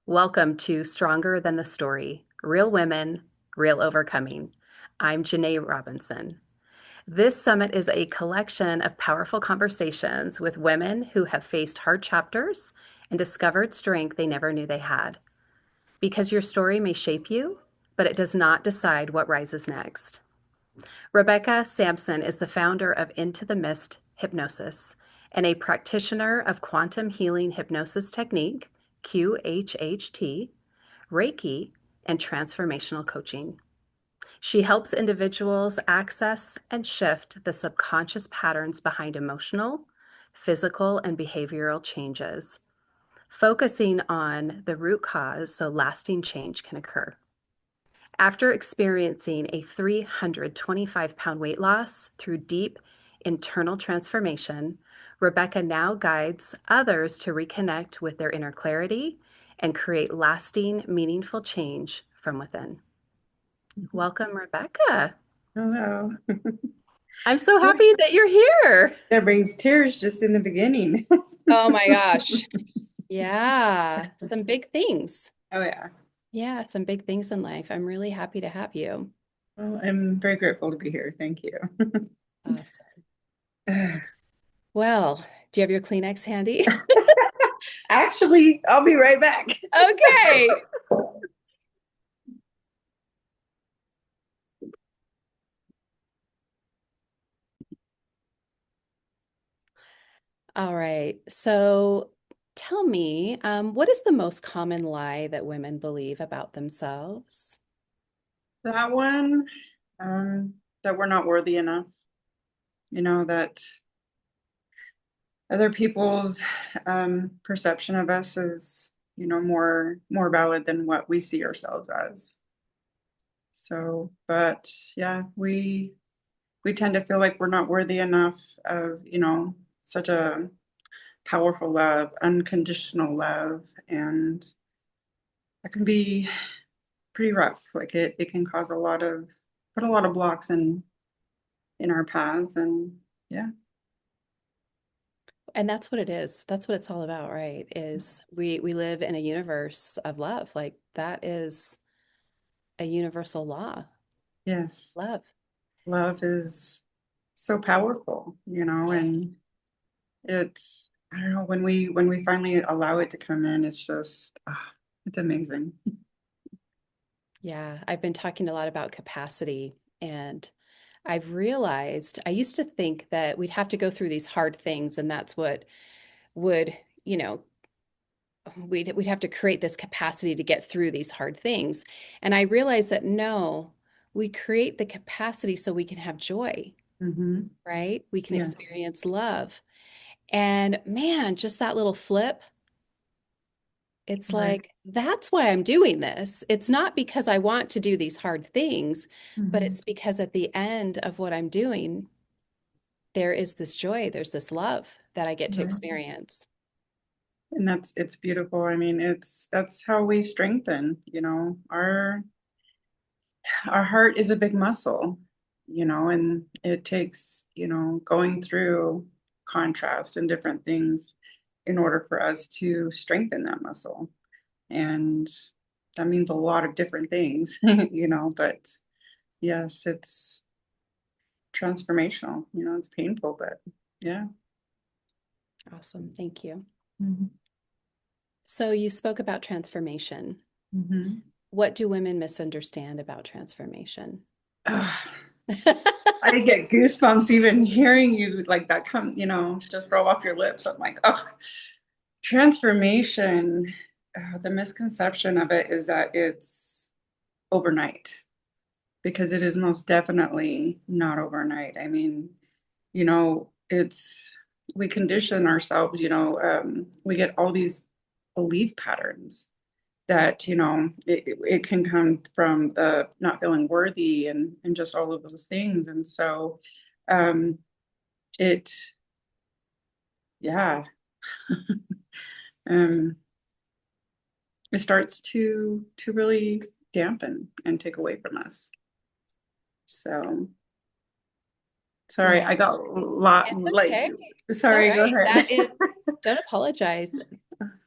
Welcome to Stronger Than the Story, Real Women, Real Overcoming. I'm Janae Robinson. This summit is a collection of powerful conversations with women who have faced hard chapters and discovered strength they never knew they had. Because your story may shape you, but it does not decide what rises next. Rebecca Samson is the founder of Into the Mist Hypnosis and a practitioner of Quantum Healing Hypnosis Technique, QHHT, Reiki, and transformational coaching. She helps individuals access and shift the subconscious patterns behind emotional, physical, and behavioral changes, focusing on the root cause so lasting change can occur. After experiencing a 325-pound weight loss through deep internal transformation, Rebecca now guides others to reconnect with their inner clarity and create lasting, meaningful change from within. Welcome, Rebecca. Hello. I'm so happy that you're here. That brings tears just in the beginning. Oh my gosh. Yeah, some big things. Oh, yeah. Yeah, some big things in life. I'm really happy to have you. Well, I'm very grateful to be here. Thank you. Awesome. Well, do you have your Kleenex handy? Actually, I'll be right back. Okay. All right. So tell me, what is the most common lie that women believe about themselves? That one, that we're not worthy enough, that other people's perception of us is, more valid than what we see ourselves as. So, but yeah, we tend to feel like we're not worthy enough of, such a powerful love, unconditional love, and that can be pretty rough. Like it can cause put a lot of blocks in our paths, and yeah, And that's what it is. That's what it's all about, right? Is we live in a universe of love. Like that is a universal law. yes, Love. love is so powerful, Yeah. and it's I don't know when we finally allow it to come in, it's just it's amazing. Yeah. I've been talking a lot about capacity, and I've realized I used to think that we'd have to go through these hard things, and that's what would, you know, we'd have to create this capacity to get through these hard things. And I realized that no, we create the capacity so we can have joy, Hmm. right? We can Yes. experience love. And man, just that little flip, it's Right. like, that's why I'm doing this. It's not because I want to do these hard things, but Hmm. it's because at the end of what I'm doing, there is this joy, there's this love that I get to Right. experience. And it's beautiful. I mean, that's how we strengthen, our heart is a big muscle, and it takes, going through contrast and different things in order for us to strengthen that muscle. And that means a lot of different things, but yes, it's transformational, it's painful, but yeah. Awesome. Thank you. Hmm. So you spoke about transformation. Hmm. What do women misunderstand about transformation? I get goosebumps even hearing you like that come, just roll off your lips. I'm like, oh, transformation. The misconception of it is that it's overnight because it is most definitely not overnight. I mean, we condition ourselves, we get all these belief patterns that it can come from the not feeling worthy and just all of those things, and so um it yeah um it starts to really dampen and take away from us. So sorry, Yeah, I got a lot it's like okay. It's all sorry, go right. ahead. Don't apologize.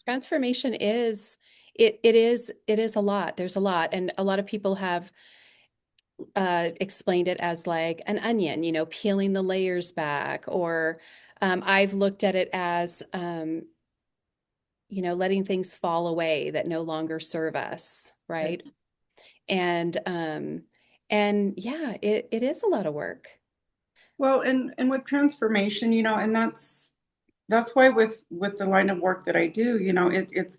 Transformation is It is a lot. There's a lot, and a lot of people have explained it as like an onion, peeling the layers back, or I've looked at it as letting things fall away that no longer serve us, Right. right? And yeah, it is a lot of work. Well, and with transformation, and that's why with the line of work that I do, it's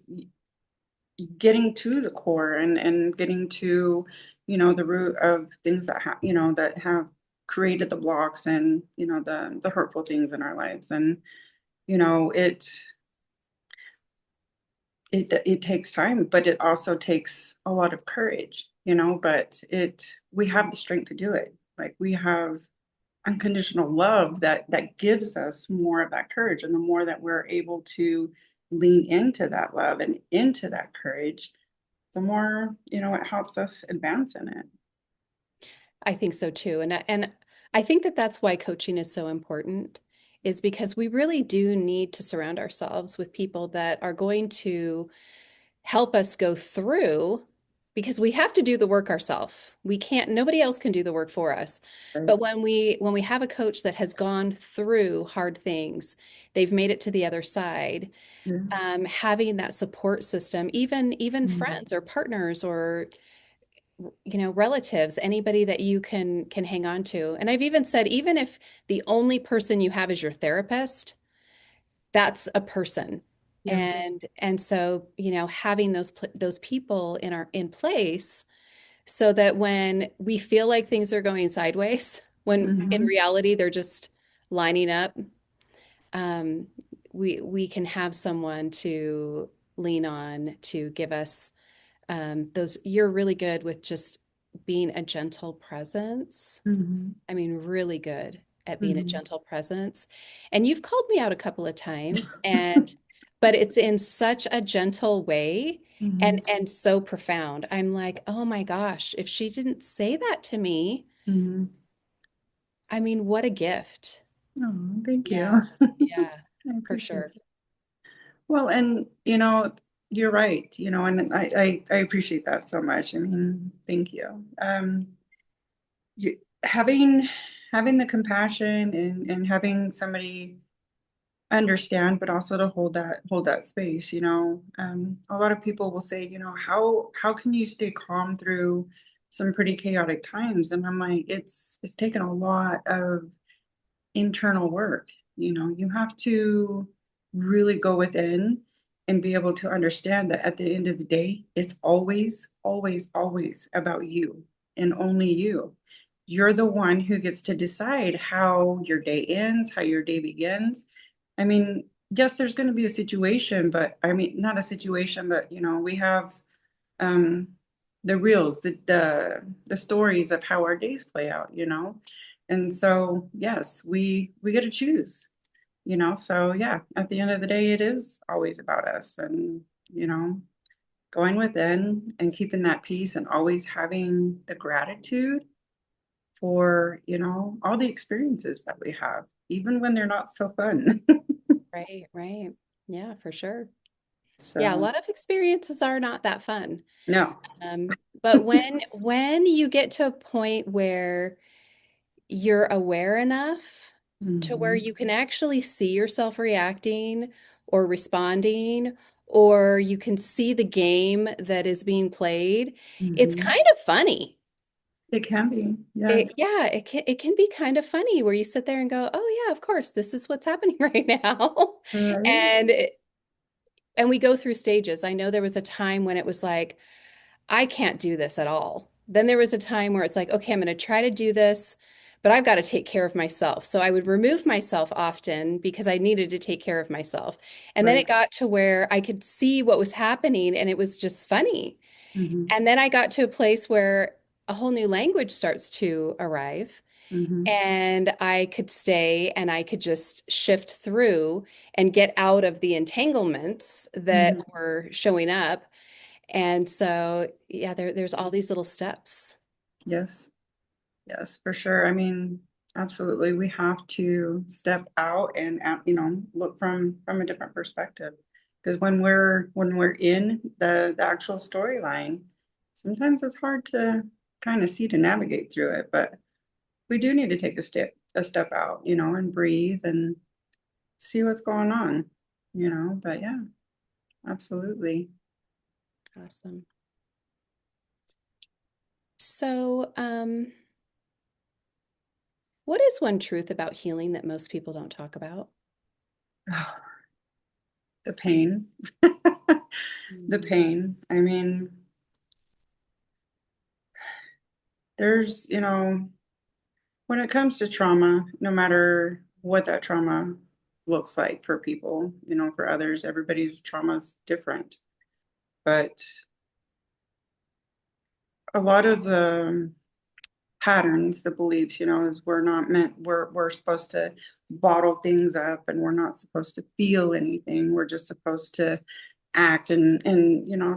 getting to the core and getting to, the root of things that that have created the blocks and, the hurtful things in our lives. And, you know, it it takes time, but it also takes a lot of courage, but we have the strength to do it. Like we have unconditional love that gives us more of that courage. And the more that we're able to lean into that love and into that courage, the more, it helps us advance in it. I think so too. And I think that that's why coaching is so important, is because we really do need to surround ourselves with people that are going to help us go through, because we have to do the work ourselves. We can't, nobody else can do the work for us. But Right. when we have a coach that has gone through hard things, they've made it to the other side, Yeah. having that support system, even Mhm. friends or partners or relatives, anybody that you can hang on to. And I've even said, even if the only person you have is your therapist, that's a person. Yes. And so, having those people in place, so that when we feel like things are going sideways, when in Hmm. reality they're just lining up, um, we can have someone to lean on to give us those. You're really good with just being a gentle presence. Hmm. I mean, really good at being a Hmm. gentle presence. And you've called me out a couple of times, but it's in such a gentle way Hmm. and so profound. I'm like, oh my gosh, if she didn't say that to me, Hmm. I mean, what a gift. Oh, thank you. Yeah, yeah, I for appreciate sure. it. Well, and you're right, and I appreciate that so much. I mean, thank you. You having the compassion and having somebody understand, but also to hold that space. A lot of people will say, how can you stay calm through some pretty chaotic times? And I'm like, it's taken a lot of internal work. You have to really go within and be able to understand that at the end of the day, it's always, always, always about you and only you. You're the one who gets to decide how your day ends, how your day begins. I mean, yes, there's going to be a situation, but I mean, not a situation, but we have um, the reels, the stories of how our days play out. And so, yes, we get to choose. So yeah, at the end of the day, it is always about us and, you know, going within and keeping that peace and always having the gratitude for, all the experiences that we have, even when they're not so fun. Right, right. Yeah, for sure. Yeah, a So, lot of experiences are not that fun. no. But when you get to a point where you're aware enough to where Hmm. you can actually see yourself reacting or responding, or you can see the game that is being played, it's Hmm. kind of funny. It can be, yes. Yeah, it can be kind of funny where you sit there and go, "Oh yeah, of course, this is what's happening right now." Right. And and we go through stages. I know there was a time when it was like, I can't do this at all. Then there was a time where it's like, okay, I'm going to try to do this, but I've got to take care of myself. So I would remove myself often because I needed to take care of myself. And then Right. it got to where I could see what was happening and it was just funny. Hmm. And then I got to a place where a whole new language starts to arrive. Hmm. And I could stay and I could just shift through and get out of the entanglements that Hmm. were showing up. And so, yeah, there's all these little steps. Yes. Yes, for sure. I mean, absolutely. We have to step out and look from a different perspective. Because when we're in the actual storyline, sometimes it's hard to kind of see to navigate through it. But we do need to take a step out, and breathe and see what's going on, But yeah, absolutely. Awesome. So, what is one truth about healing that most people don't talk about? The pain. The Mm. pain. I mean, there's, when it comes to trauma, no matter what that trauma looks like for people, for others, everybody's trauma is different. But a lot of the patterns, the beliefs, is we're supposed to bottle things up and we're not supposed to feel anything. We're just supposed to act and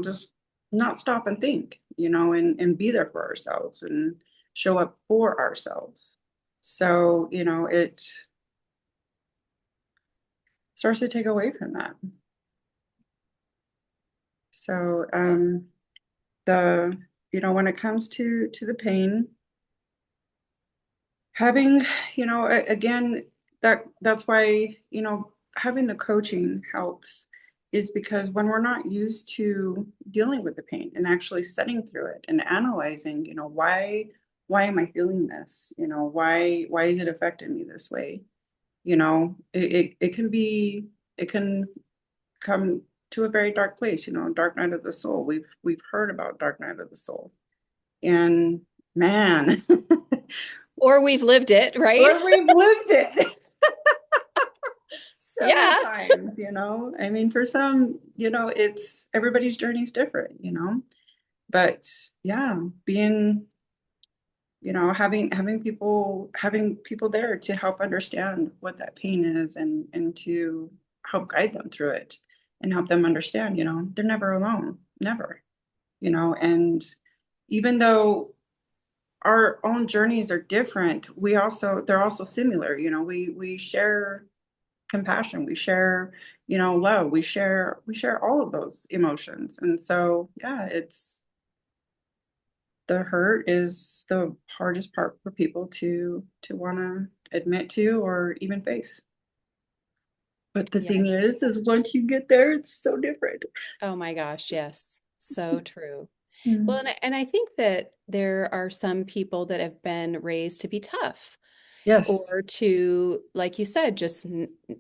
just not stop and think, and be there for ourselves and show up for ourselves. So, it starts to take away from that. So, the when it comes to the pain, having, again, that's why, having the coaching helps, is because when we're not used to dealing with the pain and actually sitting through it and analyzing, why am I feeling this? Why is it affecting me this way? It can be, it can come to a very dark place, dark night of the soul. We've heard about dark night of the soul. And man, Or we've lived it, right? or we've lived it several Yeah. times, I mean, for some, it's everybody's journey is different, but yeah, being, having people there to help understand what that pain is and to help guide them through it and help them understand, they're never alone, never, and even though our own journeys are different, they're also similar, we share compassion, we share, love, we share all of those emotions. And so yeah, it's the hurt is the hardest part for people to want to admit to or even face. But the Yeah, I thing think is that's true. once you get there, it's so different. Oh my gosh, yes. So true. Well, Mm. and I think that there are some people that have been raised to be tough Yes. or to, like you said, just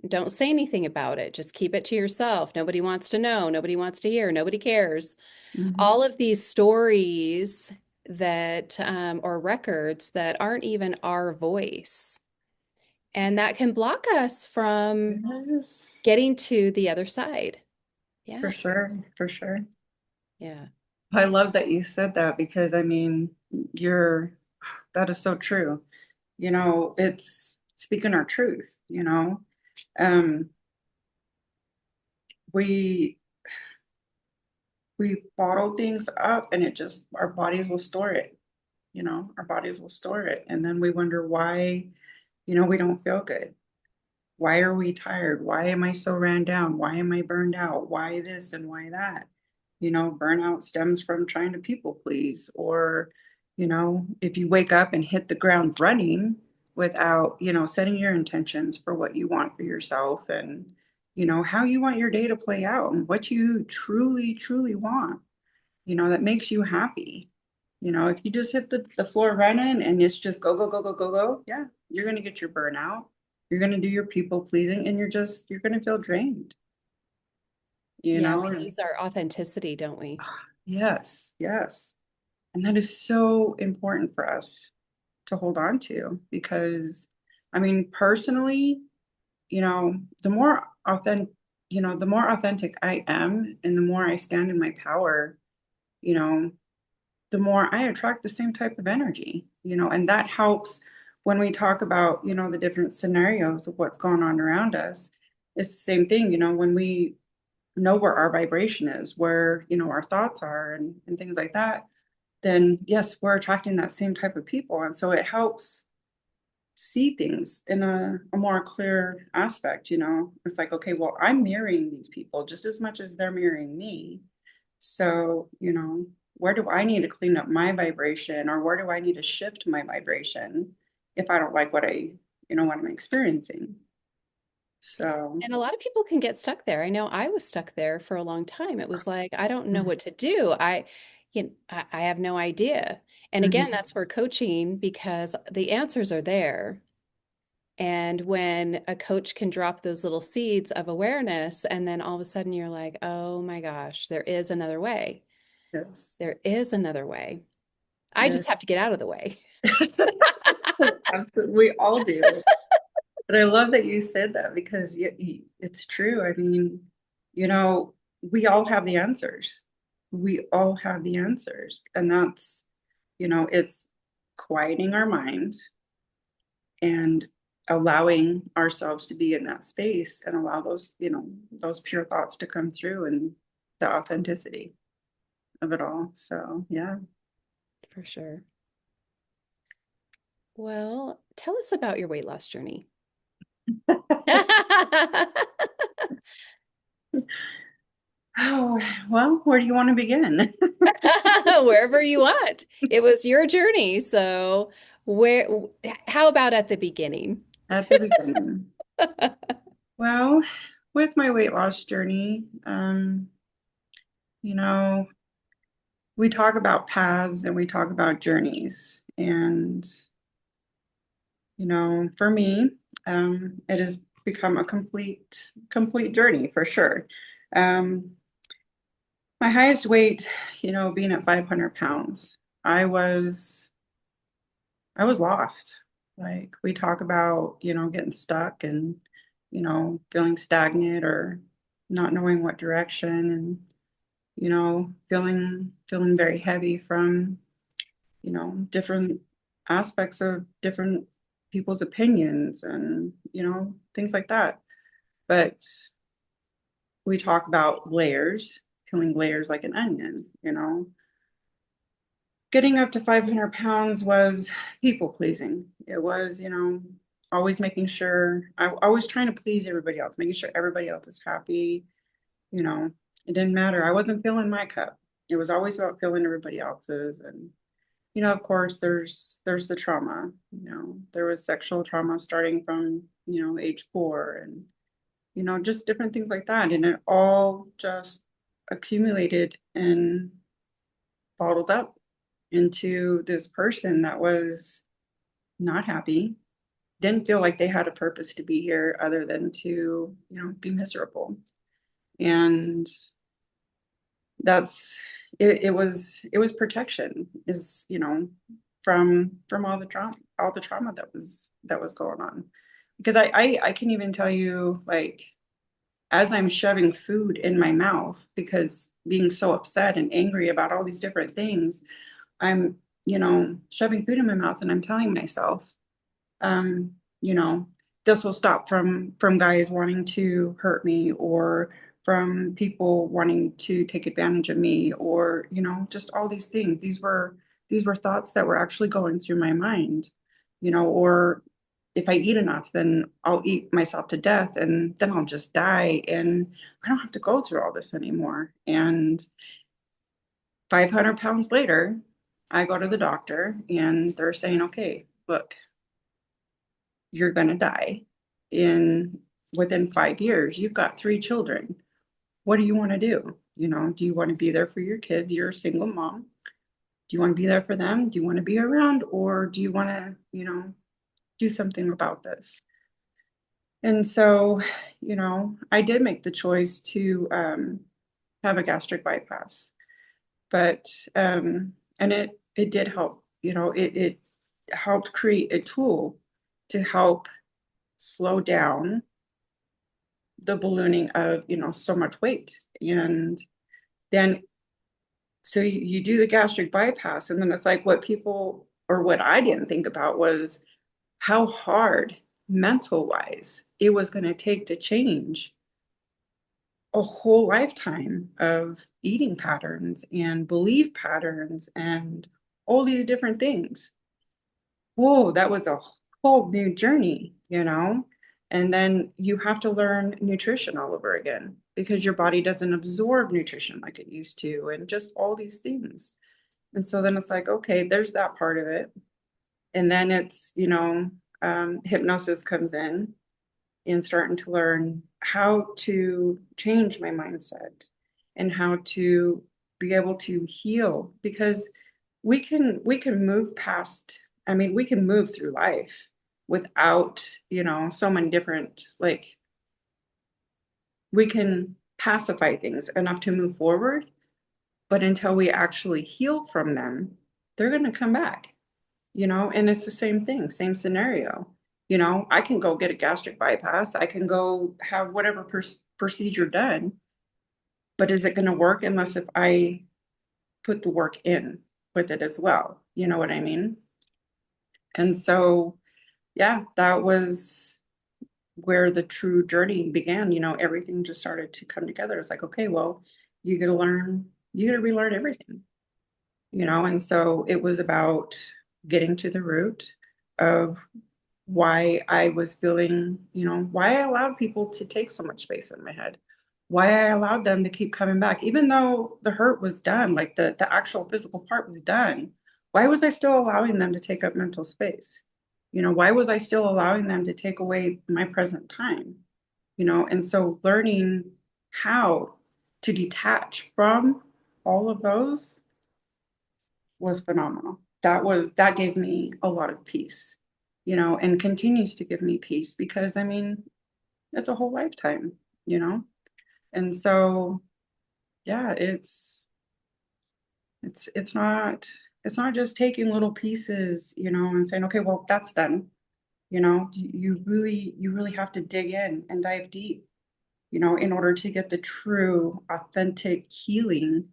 don't say anything about it. Just keep it to yourself. Nobody wants to know. Nobody wants to hear. Nobody cares. Hmm. All of these stories that, or records that aren't even our voice. And that can block us from Yes, getting to the other side. for Yeah. sure, for sure. Yeah. I love that you said that because I mean, you're that is so true. It's speaking our truth, Um, we we bottle things up and it just our bodies will store it, our bodies will store it. And then we wonder why, we don't feel good. Why are we tired? Why am I so ran down? Why am I burned out? Why this and why that? Burnout stems from trying to people please, or, if you wake up and hit the ground running without, setting your intentions for what you want for yourself and, how you want your day to play out and what you truly, truly want, that makes you happy. If you just hit the floor running and it's just go, go, go, go, go, go, yeah, you're going to get your burnout. You're going to do your people pleasing and you're going to feel drained, Yeah, we and lose our authenticity, don't we? yes, yes. And that is so important for us to hold on to because, I mean, personally, you know, the more authentic, the more authentic I am and the more I stand in my power, you know, the more I attract the same type of energy, and that helps when we talk about, the different scenarios of what's going on around us. It's the same thing, when we know where our vibration is, where, our thoughts are and things like that, then yes, we're attracting that same type of people. And so it helps see things in a more clear aspect, you know. It's like, okay, well, I'm mirroring these people just as much as they're mirroring me. So, you know, where do I need to clean up my vibration, or where do I need to shift my vibration if I don't like what what I'm experiencing? So, And a lot of people can get stuck there. I know I was stuck there for a long time. It was like, I don't know what to do. I have no idea. And again, mhm, that's where coaching, because the answers are there. And when a coach can drop those little seeds of awareness, and then all of a sudden you're like, oh my gosh, there is another way. yes, There is another way. I yeah. just have to get out of the way. Absolutely, we all do. But I love that you said that because it's true. I mean, you know, we all have the answers. We all have the answers. And that's, it's quieting our mind and allowing ourselves to be in that space and allow those, those pure thoughts to come through and the authenticity of it all. So, yeah. For sure. Well, tell us about your weight loss journey. Oh, well, where do you want to begin? Wherever you want. It was your journey. So, where, how about at the beginning? At the beginning. Well, with my weight loss journey, you know, we talk about paths and we talk about journeys. And, for me, it has become a complete journey for sure. Um, my highest weight, being at 500 pounds, I was, I was lost. Like we talk about, getting stuck and, feeling stagnant or not knowing what direction and, feeling very heavy from, different aspects of different people's opinions and, things like that. But we talk about layers, peeling layers like an onion, Getting up to 500 pounds was people pleasing. It was, always making sure I always trying to please everybody else, making sure everybody else is happy. You know, it didn't matter. I wasn't filling my cup. It was always about filling everybody else's. And, of course, there's the trauma. There was sexual trauma starting from, age 4 and, just different things like that. And it all just accumulated and bottled up into this person that was not happy, didn't feel like they had a purpose to be here other than to, be miserable. And that's it was protection is, from all the trauma that was going on. Because I can even tell you, like, as I'm shoving food in my mouth because being so upset and angry about all these different things, I'm, shoving food in my mouth and I'm telling myself, um, you know, this will stop from guys wanting to hurt me or from people wanting to take advantage of me or, just all these things. These were thoughts that were actually going through my mind, or if I eat enough, then I'll eat myself to death and then I'll just die and I don't have to go through all this anymore. And 500 pounds later, I go to the doctor and they're saying, okay, look, you're going to die in within 5 years. You've got 3 children. What do you want to do? Do you want to be there for your kids? You're a single mom. Do you want to be there for them? Do you want to be around or do you want to, do something about this? And so, I did make the choice to have a gastric bypass, but and it did help. It helped create a tool to help slow down the ballooning of so much weight. And then so you do the gastric bypass and then it's like what people or what I didn't think about was how hard mental wise it was going to take to change a whole lifetime of eating patterns and belief patterns and all these different things. Whoa, that was a whole new journey, you know? And then you have to learn nutrition all over again because your body doesn't absorb nutrition like it used to, and just all these things. And so then it's like, okay, there's that part of it. And then it's, hypnosis comes in and starting to learn how to change my mindset and how to be able to heal because we can move past, I mean, we can move through life without, so many different, like, we can pacify things enough to move forward, but until we actually heal from them, they're going to come back, and it's the same thing, same scenario. I can go get a gastric bypass, I can go have whatever procedure done, but is it going to work unless if I put the work in with it as well? You know what I mean? And so, yeah, that was where the true journey began. Everything just started to come together. It's like, okay, well, you got to relearn everything, and so it was about getting to the root of why I was feeling, why I allowed people to take so much space in my head, why I allowed them to keep coming back, even though the hurt was done, like the actual physical part was done. Why was I still allowing them to take up mental space? Why was I still allowing them to take away my present time? And so learning how to detach from all of those was phenomenal. That gave me a lot of peace, and continues to give me peace because I mean, it's a whole lifetime, you know? And so yeah, it's not just taking little pieces, and saying, okay, well, that's done. You really have to dig in and dive deep, in order to get the true, authentic healing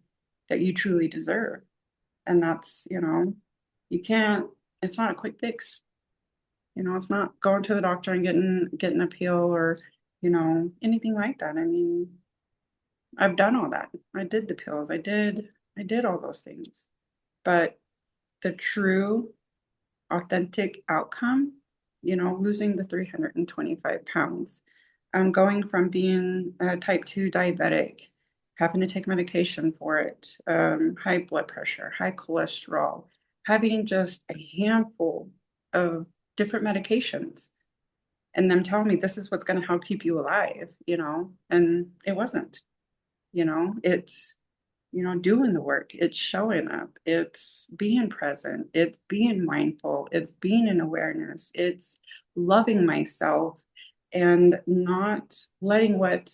that you truly deserve. And that's, you can't, it's not a quick fix. It's not going to the doctor and getting a pill or, anything like that. I mean, I've done all that. I did the pills. I did all those things. But the true authentic outcome, losing the 325 pounds, going from being a type 2 diabetic, having to take medication for it, high blood pressure, high cholesterol, having just a handful of different medications, and them telling me this is what's going to help keep you alive, and it wasn't, it's doing the work, it's showing up, it's being present, it's being mindful, it's being in awareness, it's loving myself and not letting what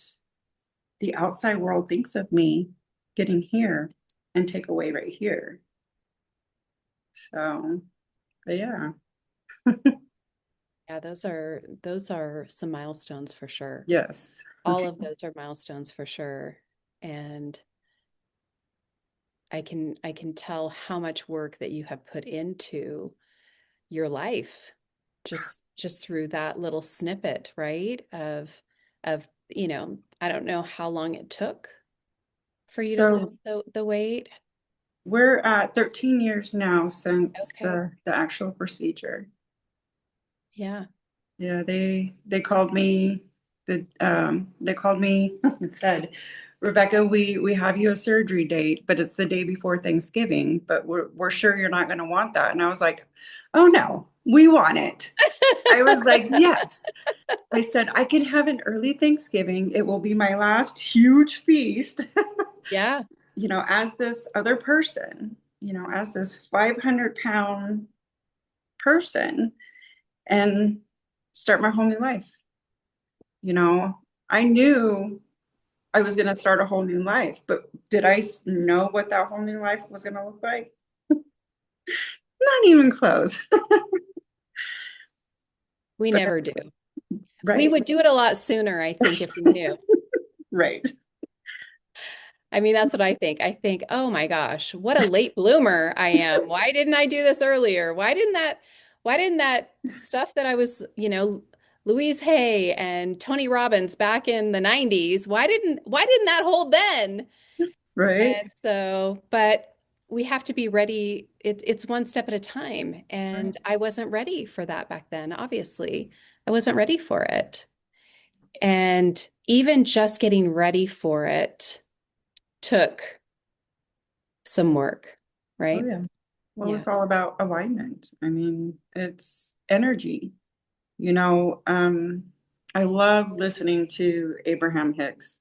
the outside world thinks of me getting here and take away right here. So, but yeah, Yeah, those are some milestones for sure. yes, for All of sure. those are milestones for sure. And I can tell how much work that you have put into your life just through that little snippet, right? Of I don't know how long it took for you to So lose the weight. we're at 13 years now since Okay. the actual procedure. Yeah. Yeah, they called me and said, Rebecca, we have you a surgery date, but it's the day before Thanksgiving, but we're sure you're not gonna want that. And I was like, oh no, we want it. I was like, yes. I said, I can have an early Thanksgiving. It will be my last huge feast, Yeah. as this other person, as this 500-pound person, and start my whole new life. You know, I knew I was going to start a whole new life, but did I know what that whole new life was going to look like? Not even close. We But never that's do. We right, would do it a lot sooner, I think, if we knew. right, I mean, that's what I think. I think, oh my gosh, what a late bloomer I am. Why didn't I do this earlier? Why didn't that stuff that I was, Louise Hay and Tony Robbins back in the 90s, why didn't that hold then? right. And so, but we have to be ready. It's one step at a time. Right. And I wasn't ready for that back then, obviously. I wasn't ready for it. And even just getting ready for it took some work, Oh right? yeah. Well, Yeah. it's all about alignment. I mean, it's energy. You know, I love listening to Abraham Hicks.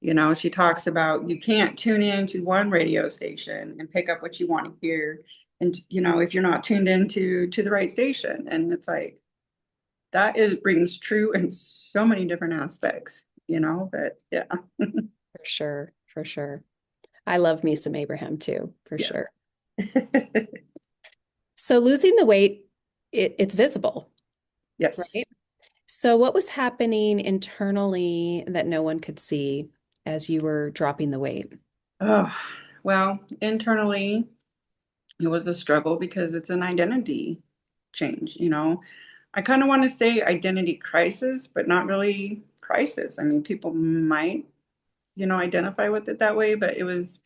You know, she talks about you can't tune in to one radio station and pick up what you want to hear. And, you know, if you're not tuned into to the right station. And it's like that is rings true in so many different aspects, you know, but yeah. For sure. For sure. I love me some Abraham too, for Yes. sure. So losing the weight, it's visible, right? Yes. So what was happening internally that no one could see as you were dropping the weight? Oh, well, internally, it was a struggle because it's an identity change, you know. I kind of want to say identity crisis, but not really crisis. I mean, people might, you know, identify with it that way, but it was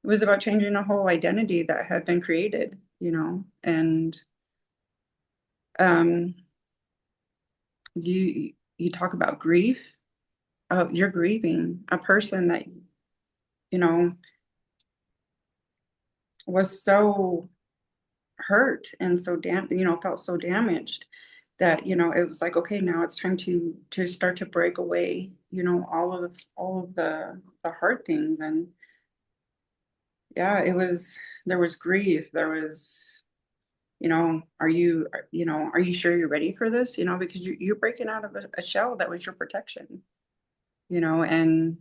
about changing a whole identity that had been created, you know. And um you talk about grief. You're grieving a person that, you know, was so hurt and so you know, felt so damaged that, you know, it was like, okay, now it's time to start to break away, you know, all of the hard things. And yeah, there was grief, there was, you know, are you sure you're ready for this, you know, because you're breaking out of a shell that was your protection, you know, and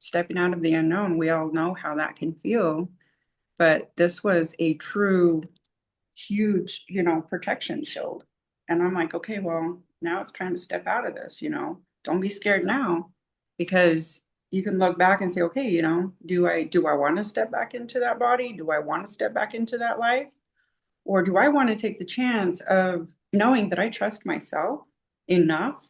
stepping out of the unknown. We all know how that can feel, but this was a true huge, you know, protection shield. And I'm like, okay, well, now it's time to step out of this, you know. Don't be scared now, because you can look back and say, okay, you know, do I want to step back into that body? Do I want to step back into that life? Or do I want to take the chance of knowing that I trust myself enough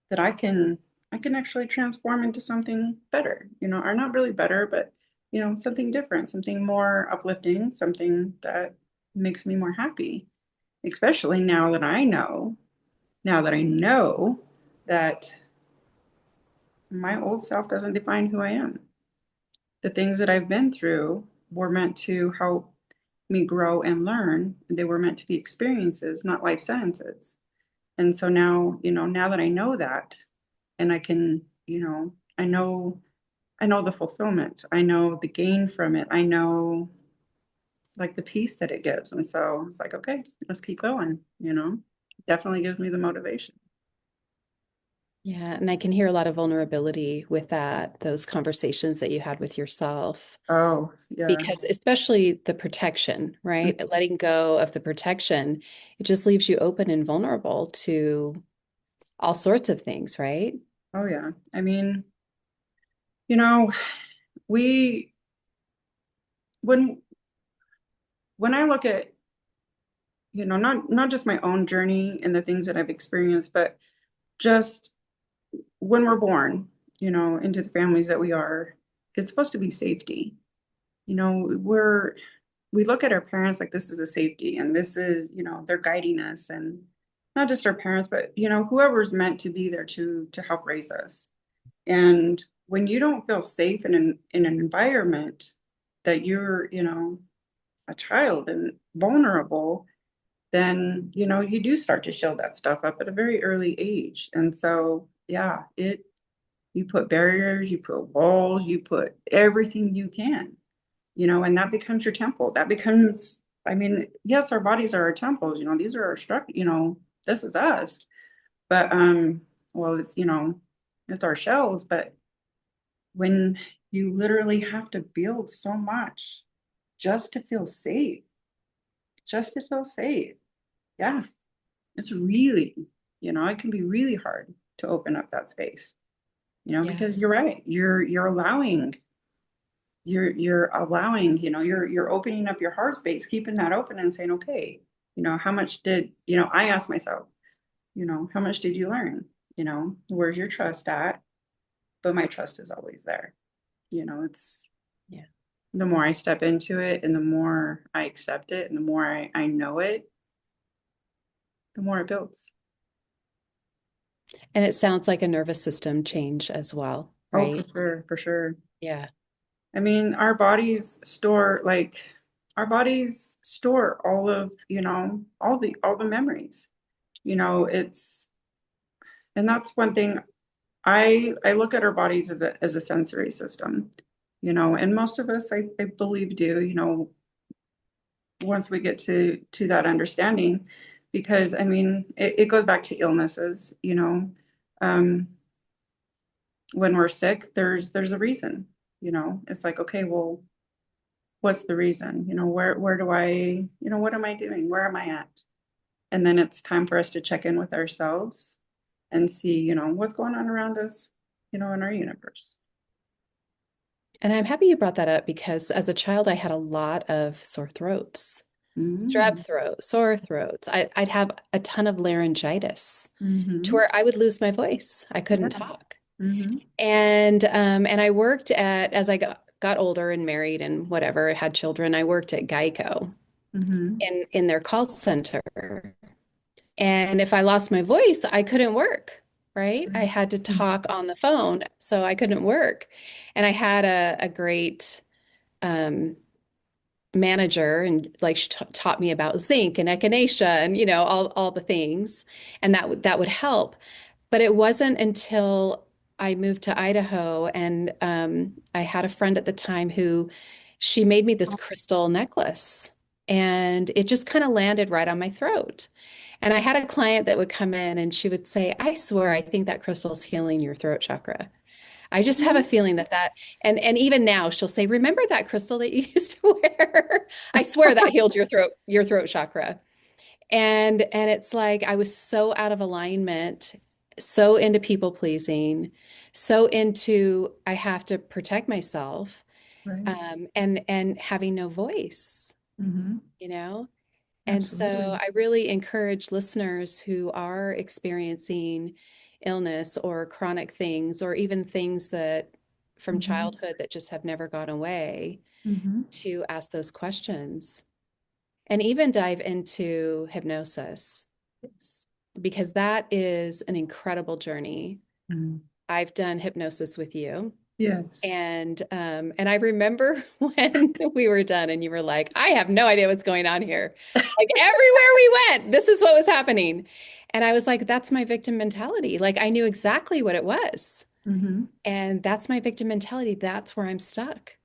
that I can actually transform into something better, you know, or not really better, but you know, something different, something more uplifting, something that makes me more happy, especially now that I know that my old self doesn't define who I am. The things that I've been through were meant to help me grow and learn. They were meant to be experiences, not life sentences. And so now, you know, now that I know that, and I can, you know, I know the fulfillment. I know the gain from it. I know like the peace that it gives. And so it's like, okay, let's keep going, you know. Definitely gives me the motivation. Yeah, and I can hear a lot of vulnerability with that, those conversations that you had with yourself, Oh, yeah. because especially the protection, right? Letting go of the protection, it just leaves you open and vulnerable to all sorts of things, right? Oh, yeah. I mean, you know, we when when I look at, you know, not just my own journey and the things that I've experienced, but just when we're born, you know, into the families that we are, it's supposed to be safety. You know, we look at our parents like this is a safety and this is, you know, they're guiding us, and not just our parents, but you know, whoever's meant to be there to help raise us. And when you don't feel safe in an environment that you're, you know, a child and vulnerable, then you know you do start to show that stuff up at a very early age. And so yeah, it you put barriers, you put walls, you put everything you can, you know, and that becomes your temple. That becomes, I mean, yes, our bodies are our temples, you know, these are our structure, you know, this is us. But well, it's, you know, it's our shells, but when you literally have to build so much just to feel safe, just to feel safe. Yeah, it's really, you know, it can be really hard to open up that space, you know, Yeah. because you're right. You're allowing, you know, you're opening up your heart space, keeping that open and saying, okay, you know, how much did, you know, I asked myself, you know, how much did you learn? You know, where's your trust at? But my trust is always there. You know, it's Yeah. the more I step into it and the more I accept it and the more I know it, the more it builds. And it sounds like a nervous system change as well, Oh, for right? sure, for sure. Yeah. I mean, our bodies store all of, all the memories. It's and that's one thing I look at our bodies as a sensory system, and most of us I believe do, once we get to that understanding, because I mean it goes back to illnesses, um, when we're sick, there's a reason, it's like, okay, well, what's the reason? Where do I, what am I doing? Where am I at? And then it's time for us to check in with ourselves and see, what's going on around us, in our universe. And I'm happy you brought that up because as a child, I had a lot of sore throats, strep Mm-hmm. throat, sore throats. I'd have a ton of laryngitis to Mm-hmm. where I would lose my voice. I couldn't Yes. talk. Mm-hmm. And I worked as I got older and married and whatever, had children, I worked at Geico Mm-hmm. in their call center. And if I lost my voice, I couldn't work, right? I had to Mm-hmm. talk on the phone, so I couldn't work. And I had a great um, manager, and like she taught me about zinc and echinacea and all the things, and that would help. But it wasn't until I moved to Idaho, and I had a friend at the time who she made me this crystal necklace, and it just kind of landed right on my throat. And I had a client that would come in and she would say, I swear, I think that crystal's healing your throat chakra. I just have a feeling and even now she'll say, remember that crystal that you used to wear? I swear that healed your throat chakra. And it's like I was so out of alignment, so into people pleasing, so into I have to protect myself, Right. and having no voice, Mm-hmm. you know? And so Absolutely. I really encourage listeners who are experiencing illness or chronic things, or even things that from Mm-hmm. childhood that just have never gone away, Mm-hmm. to ask those questions and even dive into hypnosis, Yes. because that is an incredible journey. Mm. I've done hypnosis with you. Yes. And I remember when we were done and you were like, I have no idea what's going on here. Like everywhere we went, this is what was happening. And I was like, that's my victim mentality. Like I knew exactly what it was. Mm-hmm. And that's my victim mentality. That's where I'm stuck.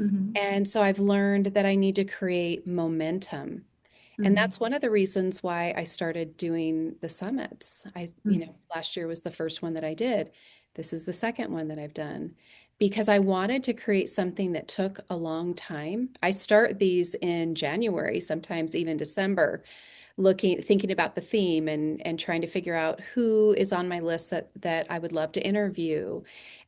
Mm-hmm. And so I've learned that I need to create momentum. And Mm-hmm. that's one of the reasons why I started doing the summits. Last year was the first one that I did. This is the second one that I've done because I wanted to create something that took a long time. I start these in January, sometimes even December, thinking about the theme and trying to figure out who is on my list that I would love to interview,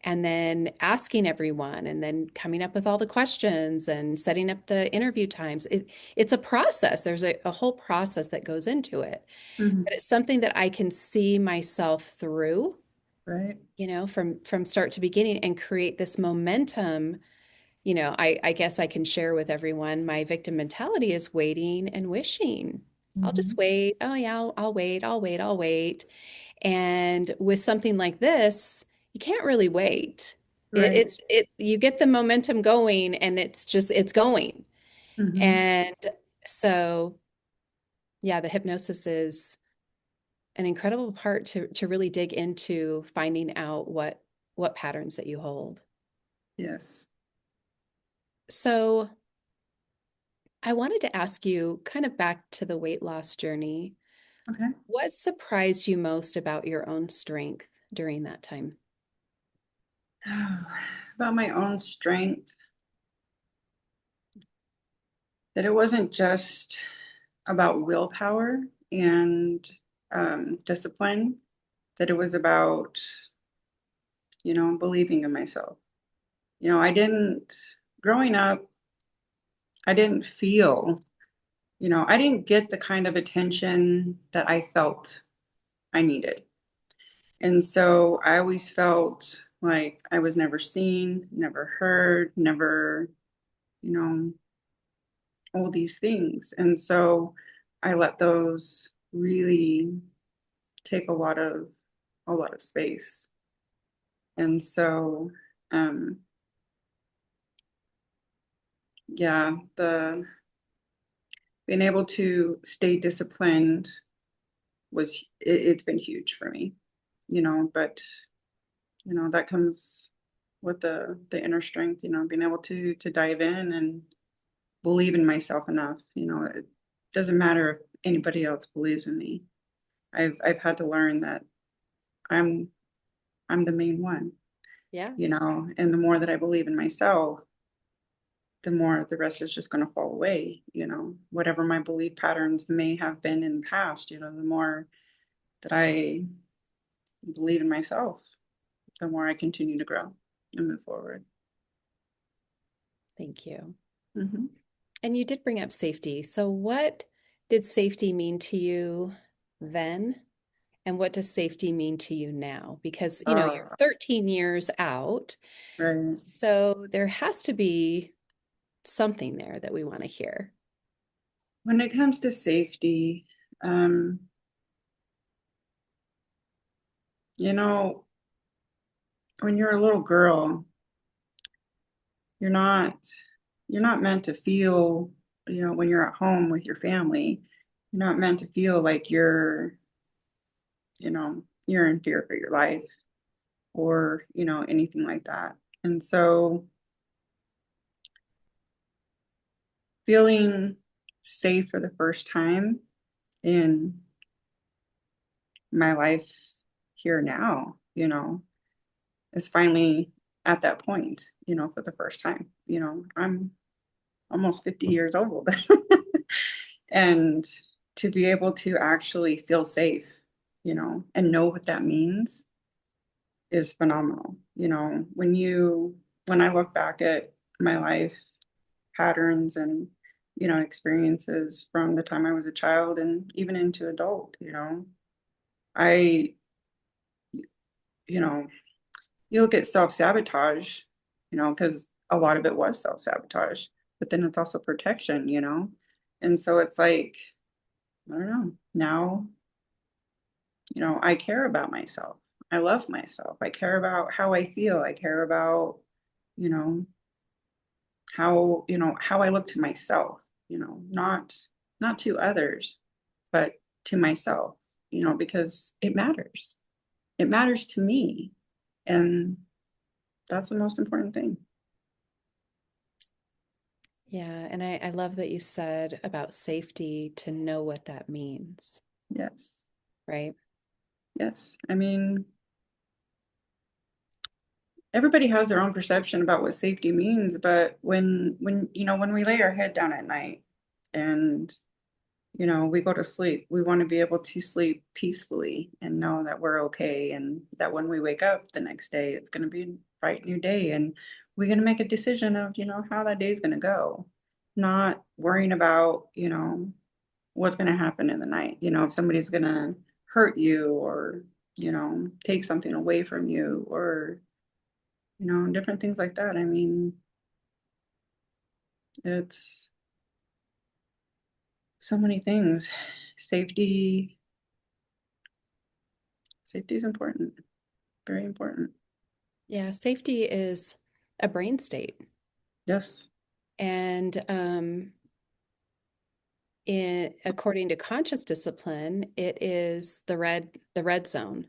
and then asking everyone, and then coming up with all the questions and setting up the interview times. It's a process. There's a whole process that goes into it, Mm-hmm. but it's something that I can see myself through, Right. from start to beginning, and create this momentum. I guess I can share with everyone my victim mentality is waiting and wishing. I'll Mm-hmm. just wait. Oh yeah, I'll wait, I'll wait, I'll wait. And with something like this, you can't really wait. Right. You get the momentum going and it's going. Mm-hmm. And so yeah, the hypnosis is an incredible part to really dig into finding out what patterns that you hold. Yes. So I wanted to ask you, kind of back to the weight loss journey, Okay. what surprised you most about your own strength during that time? About my own strength, that it wasn't just about willpower and discipline, that it was about, believing in myself. Growing up, I didn't feel, I didn't get the kind of attention that I felt I needed. And so I always felt like I was never seen, never heard, never, all these things. And so I let those really take a lot of space. And so um yeah, the being able to stay disciplined it's been huge for me, but that comes with the inner strength, being able to dive in and believe in myself enough. It doesn't matter if anybody else believes in me. I've had to learn that I'm I'm the main one, Yeah. and the more that I believe in myself, the more the rest is just going to fall away, whatever my belief patterns may have been in the past, the more that I believe in myself, the more I continue to grow and move forward. Thank you. Hmm. And you did bring up safety. So, what did safety mean to you then? And what does safety mean to you now? Because, you're Uh, 13 years out. right. So, there has to be something there that we want to hear. When it comes to safety, um, you know, when you're a little girl, you're not you're not meant to feel, when you're at home with your family, you're not meant to feel like you're in fear for your life or, anything like that. And so feeling safe for the first time in my life here now, is finally at that point, for the first time. I'm almost 50 years old. And to be able to actually feel safe, and know what that means is phenomenal. When I look back at my life patterns and, experiences from the time I was a child and even into adult, I, you know, you look at self-sabotage, because a lot of it was self-sabotage, but then it's also protection, and so it's like, I don't know, now, I care about myself. I love myself. I care about how I feel. I care about, you know, how I look to myself, not to others, but to myself, because it matters. It matters to me. And that's the most important thing. Yeah. And I love that you said about safety to know what that means, Yes. right? Yes. I mean, everybody has their own perception about what safety means, but when we lay our head down at night and we go to sleep, we want to be able to sleep peacefully and know that we're okay, and that when we wake up the next day, it's going to be a bright new day, and we're going to make a decision of how that day is going to go, not worrying about what's going to happen in the night, if somebody's going to hurt you or take something away from you, or different things like that. I mean, it's so many things. Safety, safety is important, very important. Yeah. Safety is a brain state. Yes, And according to conscious discipline, it is the red zone.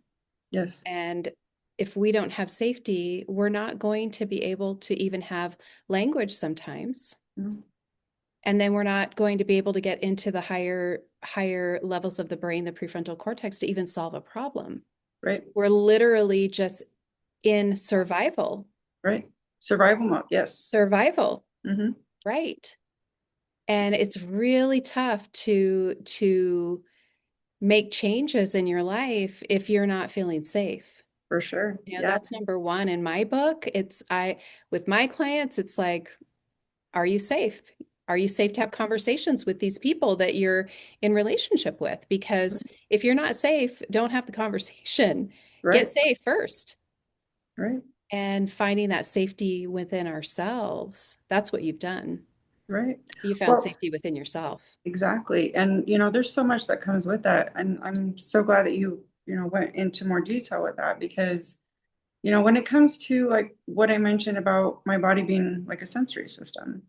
yes. And if we don't have safety, we're not going to be able to even have language sometimes. Mm, And then we're not going to be able to get into the higher levels of the brain, the prefrontal cortex, to even solve a problem. right, We're literally just in survival. right. Survival mode, yes. Survival, Hmm. right? And it's really tough to make changes in your life if you're not feeling safe. For sure. Yeah, That's number one in my book. With my clients, it's like, are you safe? Are you safe to have conversations with these people that you're in relationship with? Because if you're not safe, don't have the conversation. Get right, safe first. right. And finding that safety within ourselves. That's what you've done. Right. You found Well, safety within yourself. exactly. And, there's so much that comes with that. And I'm so glad that you went into more detail with that because, when it comes to like what I mentioned about my body being like a sensory system,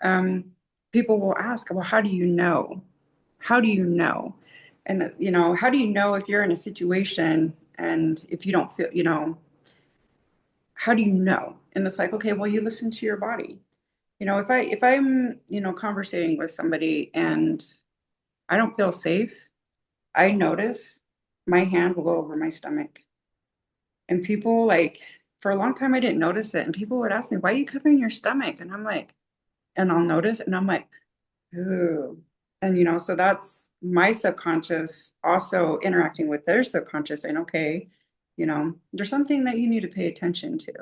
um, people will ask, well, how do you know? How do you know? And, how do you know if you're in a situation and if you don't feel, how do you know? And it's like, okay, well, you listen to your body. If I'm, conversating with somebody and I don't feel safe, I notice my hand will go over my stomach. And people like for a long time I didn't notice it. And people would ask me, why are you covering your stomach? And I'm like, and I'll notice and I'm like, ooh. And so that's my subconscious also interacting with their subconscious saying, okay, there's something that you need to pay attention to,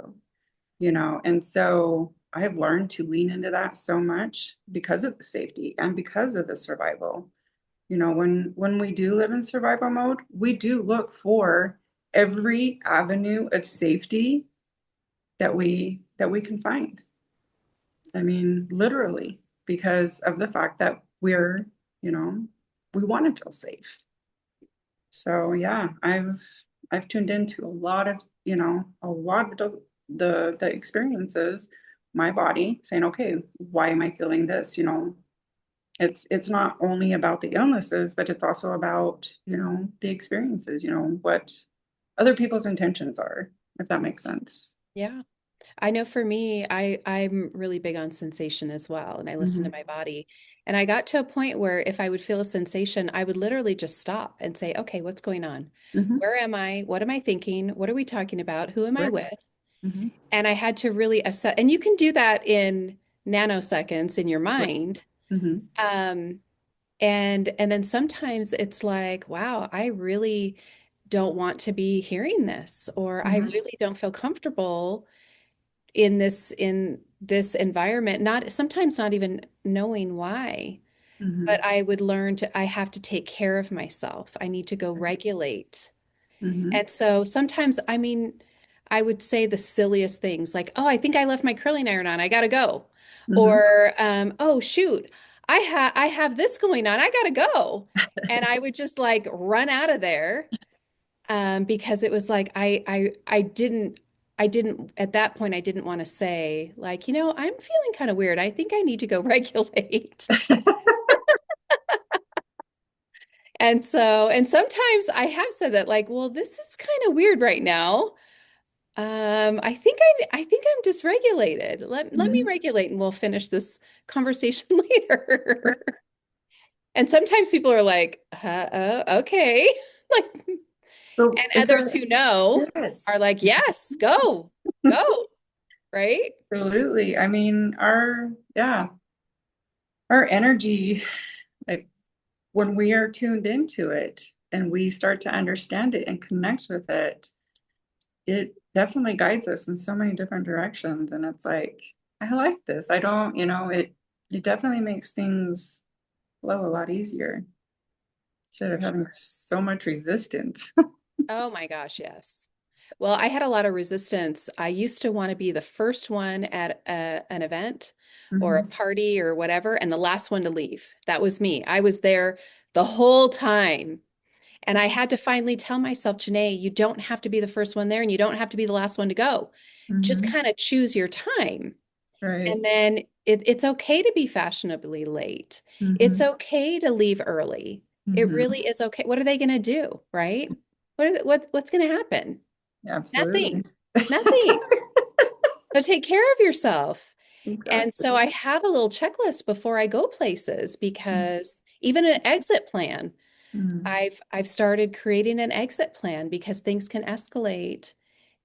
and so I have learned to lean into that so much because of the safety and because of the survival. When we do live in survival mode, we do look for every avenue of safety that we can find. I mean, literally, because of the fact that you know, we want to feel safe. So yeah, I've tuned into a lot of the experiences, my body saying, okay, why am I feeling this? It's not only about the illnesses, but it's also about, the experiences, what other people's intentions are, if that makes sense. Yeah. I know for me, I'm really big on sensation as well, and I listen to Hmm. my body. And I got to a point where if I would feel a sensation, I would literally just stop and say, "Okay, what's going on? Hmm. Where am I? What am I thinking? What are we talking about? Who am I Right. with?" Hmm. And I had to really assess, and you can do that in nanoseconds in your Right. mind. Hmm. Um, and then sometimes it's like, wow, I really don't want to be hearing this, or I Hmm. really don't feel comfortable in this environment, not sometimes not even knowing why. Hmm. But I would learn to I have to take care of myself. I need to go regulate. Hmm. And so sometimes, I mean, I would say the silliest things like, "Oh, I think I left my curling iron on. I gotta go." Hmm. Or, "Oh, shoot, I have this going on. I gotta go." And I would just like run out of there, because it was like I didn't at that point I didn't want to say like, I'm feeling kind of weird. I think I need to go regulate. And sometimes I have said that like, well, this is kind of weird right now. I think I'm dysregulated. Let me Hmm. regulate and we'll finish this conversation later. And sometimes people are like, okay. Like, So and is others there, who know are yes, like, yes, go, go, right? absolutely. I mean, our energy, like when we are tuned into it and we start to understand it and connect with it, it definitely guides us in so many different directions. And it's like, I like this. I don't, it definitely makes things flow a lot easier instead of having so much resistance. Oh my gosh, yes. Well, I had a lot of resistance. I used to want to be the first one at an event or a Hmm. party or whatever, and the last one to leave. That was me. I was there the whole time. And I had to finally tell myself, Janae, you don't have to be the first one there and you don't have to be the last one to go. Just Hmm. kind of choose your time. Right. And then it's okay to be fashionably late. It's Hmm. okay to leave early. It Hmm. really is okay. What are they going to do, right? What's going to happen? Absolutely. Nothing. Nothing. So take care of yourself. And so Exactly. I have a little checklist before I go places because even an exit plan, Mm. I've started creating an exit plan because things can escalate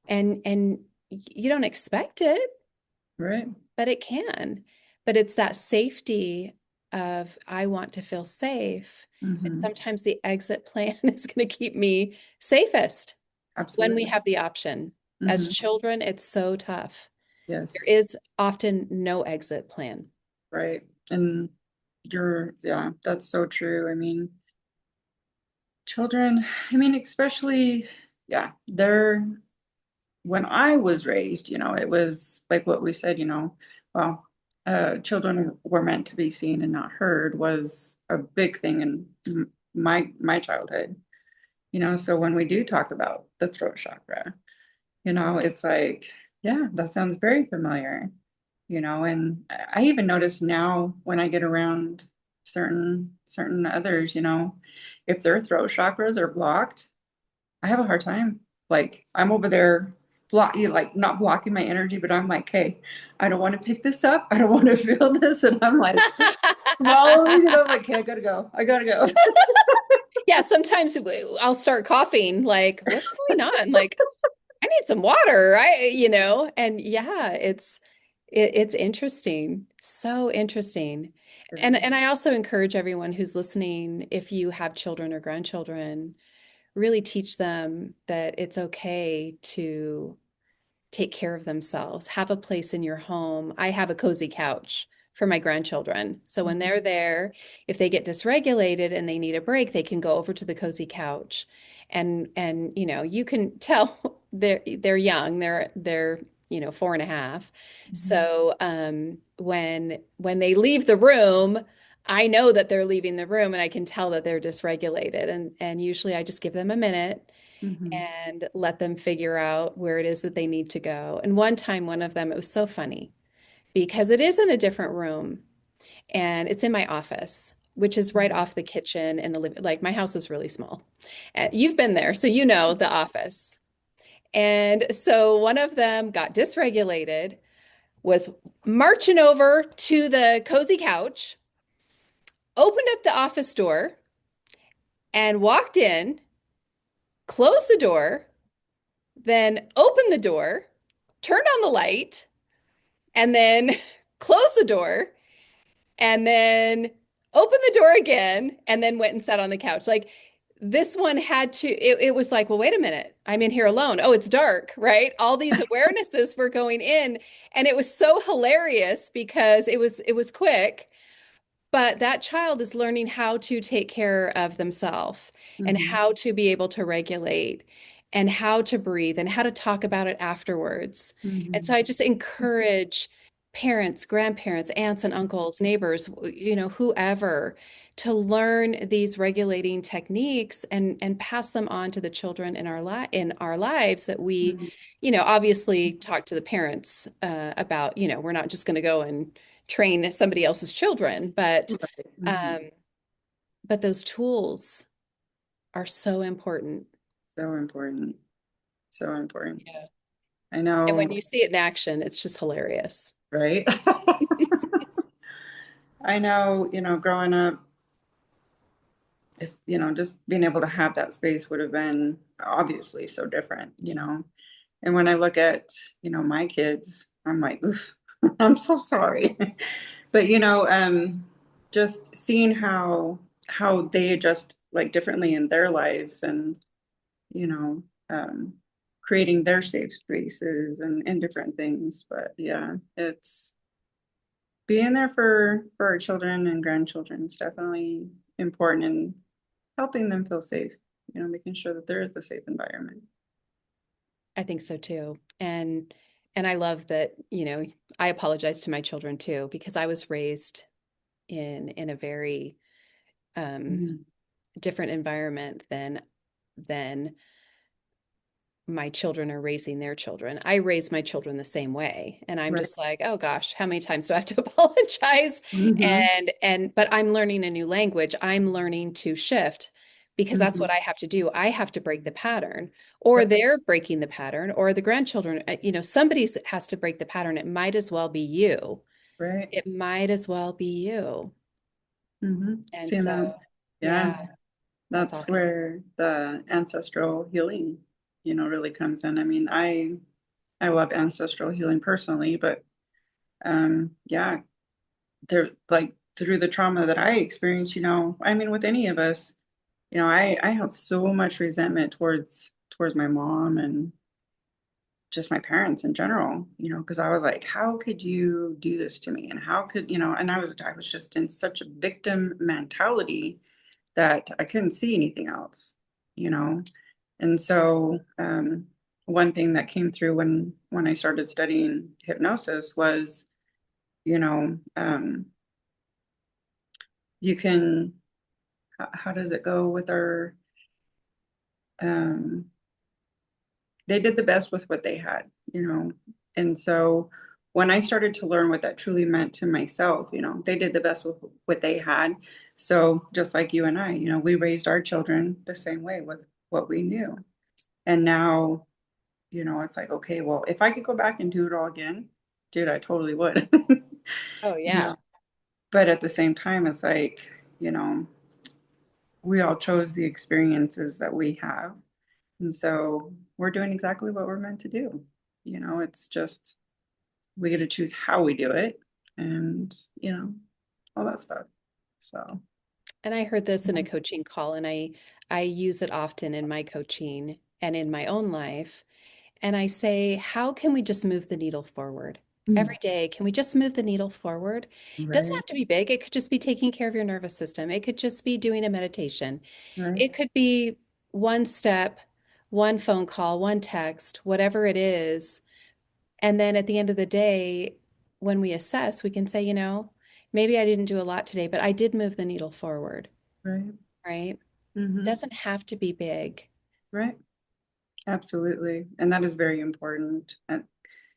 and you don't expect it, Right. but it can. But it's that safety of I want to feel safe. And Hmm. sometimes the exit plan is going to keep me safest when we Absolutely. have the option. As Hmm. children, it's so tough. Yes. There is often no exit plan. Right. And yeah, that's so true. I mean, children, I mean, especially, yeah, when I was raised, it was like what we said, well, children were meant to be seen and not heard was a big thing in my childhood. So when we do talk about the throat chakra, it's like, yeah, that sounds very familiar, and I even notice now when I get around certain others, if their throat chakras are blocked, I have a hard time. Like I'm over there like not blocking my energy, but I'm like, hey, I don't want to pick this up. I don't want to feel this. And I'm like swallowing it. I'm like, okay, I gotta go. I gotta go. Yeah, sometimes I'll start coughing, like, what's going on? Like, I need some water, right? And yeah, it's interesting. So interesting. And I also encourage everyone who's listening, if you have children or grandchildren, really teach them that it's okay to take care of themselves, have a place in your home. I have a cozy couch for my grandchildren. So when they're there, if they get dysregulated and they need a break, they can go over to the cozy couch. And you can tell they're young. They're 4.5. Mhm. So when they leave the room, I know that they're leaving the room and I can tell that they're dysregulated. And usually I just give them a minute Mhm. and let them figure out where it is that they need to go. And one time, one of them, it was so funny because it is in a different room and it's in my office, which is right Mhm. off the kitchen and the living. Like my house is really small. You've been there, so you know the office. And so one of them got dysregulated, was marching over to the cozy couch, opened up the office door, and walked in, closed the door, then opened the door, turned on the light, and then closed the door and then opened the door again and then went and sat on the couch. Like this one had to, it was like, well, wait a minute. I'm in here alone. Oh, it's dark, right? All these awarenesses were going in. And it was so hilarious because it was quick. But that child is learning how to take care of themselves and Mhm. how to be able to regulate and how to breathe and how to talk about it afterwards. And so Mhm. I just encourage parents, grandparents, aunts and uncles, neighbors, whoever to learn these regulating techniques and pass them on to the children in our lives that we, Mhm. obviously talk to the parents about, we're not just going to go and train somebody else's children, but Right. Mhm. um, but those tools are so important. So important. So important. Yeah. I And when know, you see it in action, it's just hilarious. right? I know, growing up, if, just being able to have that space would have been obviously so different, And when I look at, my kids, I'm like, oof, I'm so sorry. But, just seeing how they adjust like differently in their lives and, you know, um, creating their safe spaces and different things. But yeah, it's being there for our children and grandchildren is definitely important in helping them feel safe, making sure that there is a safe environment. I think so too. And I love that, I apologize to my children too, because I was raised in a very um, Mhm. different environment than my children are raising their children. I raise my children the same way. And I'm Right. just like, oh gosh, how many times do I have to apologize? Hmm. But I'm learning a new language. I'm learning to shift because that's what Hmm. I have to do. I have to break the pattern, or Right. they're breaking the pattern, or the grandchildren, somebody has to break the pattern. It might as well be you. Right. It might as well be you. Hmm. And Seeing so, that, yeah, yeah, that's that's awesome. where the ancestral healing, really comes in. I mean, I love ancestral healing personally, but yeah, they're like through the trauma that I experienced, I mean, with any of us, I held so much resentment towards my mom and just my parents in general, because I was like, how could you do this to me? And how could, and I was just in such a victim mentality that I couldn't see anything else, you know? And so, one thing that came through when I started studying hypnosis was, you know, you can, how does it go with our, um, they did the best with what they had, you know. And so when I started to learn what that truly meant to myself, you know, they did the best with what they had. So just like you and I, you know, we raised our children the same way with what we knew. And now, you know, it's like, okay, well, if I could go back and do it all again, dude, I totally would. Oh, You yeah. know, but at the same time, it's like, you know, we all chose the experiences that we have. And so we're doing exactly what we're meant to do. You know, it's just we get to choose how we do it and, you know, all that stuff. So, And I heard this in a mhm. coaching call, and I use it often in my coaching and in my own life. And I say, how can we just move the needle forward? Mm, Every day, can we just move the needle forward? It doesn't right, have to be big. It could just be taking care of your nervous system. It could just be doing a meditation. right, It could be one step, one phone call, one text, whatever it is. And then at the end of the day, when we assess, we can say, maybe I didn't do a lot today, but I did move the needle forward, right. right? It Hmm. doesn't have to be big. Right. Absolutely. And that is very important. And,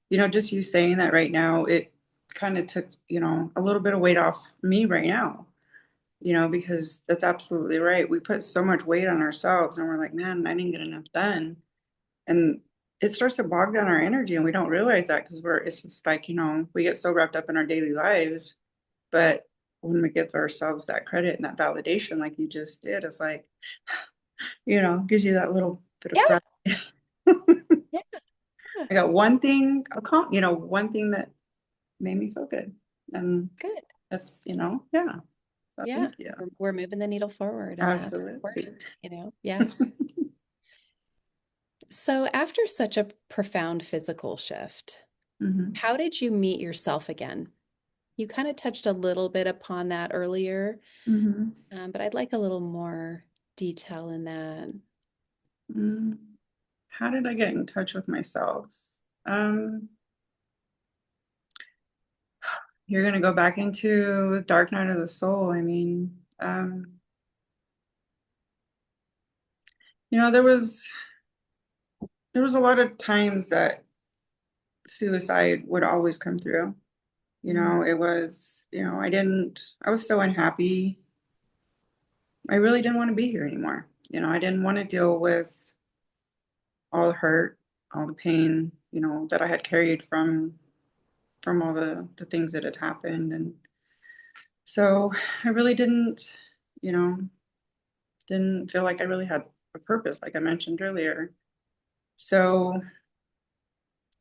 you know, just you saying that right now, it kind of took, you know, a little bit of weight off me right now, you know, because that's absolutely right. We put so much weight on ourselves and we're like, man, I didn't get enough done. And it starts to bog down our energy and we don't realize that because it's just like, you know, we get so wrapped up in our daily lives. But when we give ourselves that credit and that validation, like you just did, it's like, you know, gives you that little bit of Yeah, breath. yeah, I got one thing, you know, one thing that made me feel good. And good. that's, you know, yeah. So Yeah, thank you. we're moving the needle forward, and that's Absolutely. important. Yeah. So after such a profound physical shift, Hmm. how did you meet yourself again? You kind of touched a little bit upon that earlier, Hmm. but I'd like a little more detail in that. Mm. How did I get in touch with myself? Um, you're gonna go back into Dark Night of the Soul. I mean, you know, there was a lot of times that suicide would always come through. You know, it was, you know, I was so unhappy. I really didn't want to be here anymore. You know, I didn't want to deal with all the hurt, all the pain, you know, that I had carried from all the things that had happened. And so I really didn't, you know, didn't feel like I really had a purpose, like I mentioned earlier. So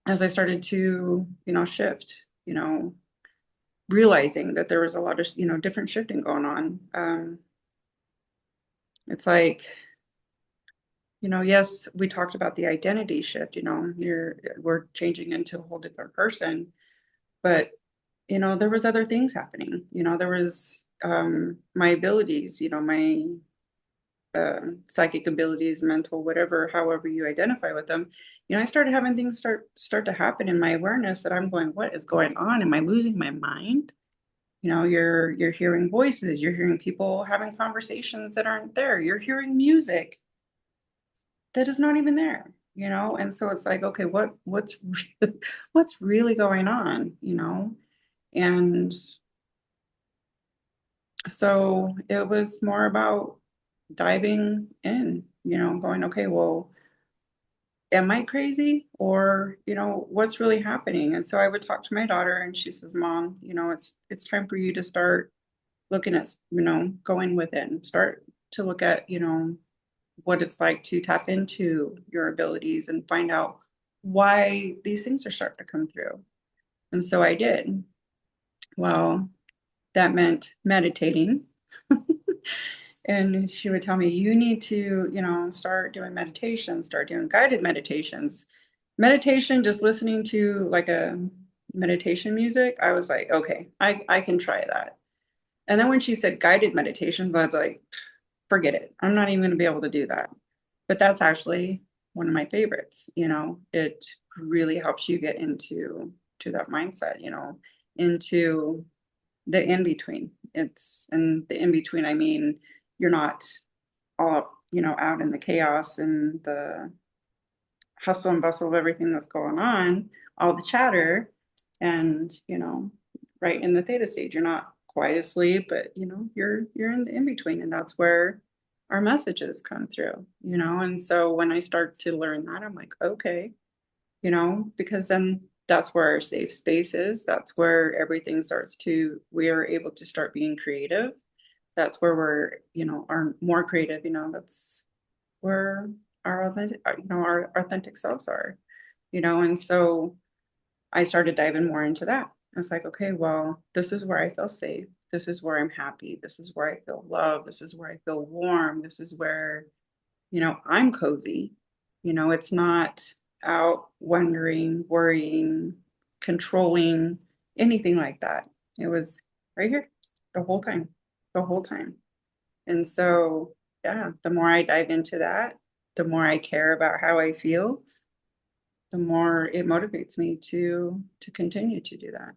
as I started to, you know, shift, you know, realizing that there was a lot of, you know, different shifting going on. It's like, you know, yes, we talked about the identity shift, you know, we're changing into a whole different person, but you know, there was other things happening. You know, there was my abilities, you know, my psychic abilities, mental, whatever, however you identify with them. You know, I started having things start to happen in my awareness that I'm going, what is going on? Am I losing my mind? You know, you're hearing voices, you're hearing people having conversations that aren't there, you're hearing music that is not even there, you know. And so it's like, okay, what's really going on, you know? And so it was more about diving in, you know, going, okay, well, am I crazy, or you know, what's really happening? And so I would talk to my daughter and she says, Mom, you know, it's time for you to start looking at, you know, going within, start to look at, you know, what it's like to tap into your abilities and find out why these things are starting to come through. And so I did. Well, that meant meditating. And she would tell me, you need to, you know, start doing meditation, start doing guided meditations. Meditation, just listening to like a meditation music, I was like, okay, I can try that. And then when she said guided meditations, I was like, forget it. I'm not even going to be able to do that. But that's actually one of my favorites. It really helps you get to that mindset, into the in between. It's in the in between. I mean, you're not all, out in the chaos and the hustle and bustle of everything that's going on, all the chatter, and right in the theta stage, you're not quite asleep, but you're in the in between, and that's where our messages come through. And so when I start to learn that, I'm like, okay, because then that's where our safe space is. That's where everything starts to, we are able to start being creative. That's where we're, are more creative, that's where our authentic, our authentic selves are, and so I started diving more into that. I was like, okay, well, this is where I feel safe. This is where I'm happy. This is where I feel love. This is where I feel warm. This is where, I'm cozy. It's not out wondering, worrying, controlling, anything like that. It was right here the whole time, the whole time. And so, yeah, the more I dive into that, the more I care about how I feel, the more it motivates me to continue to do that.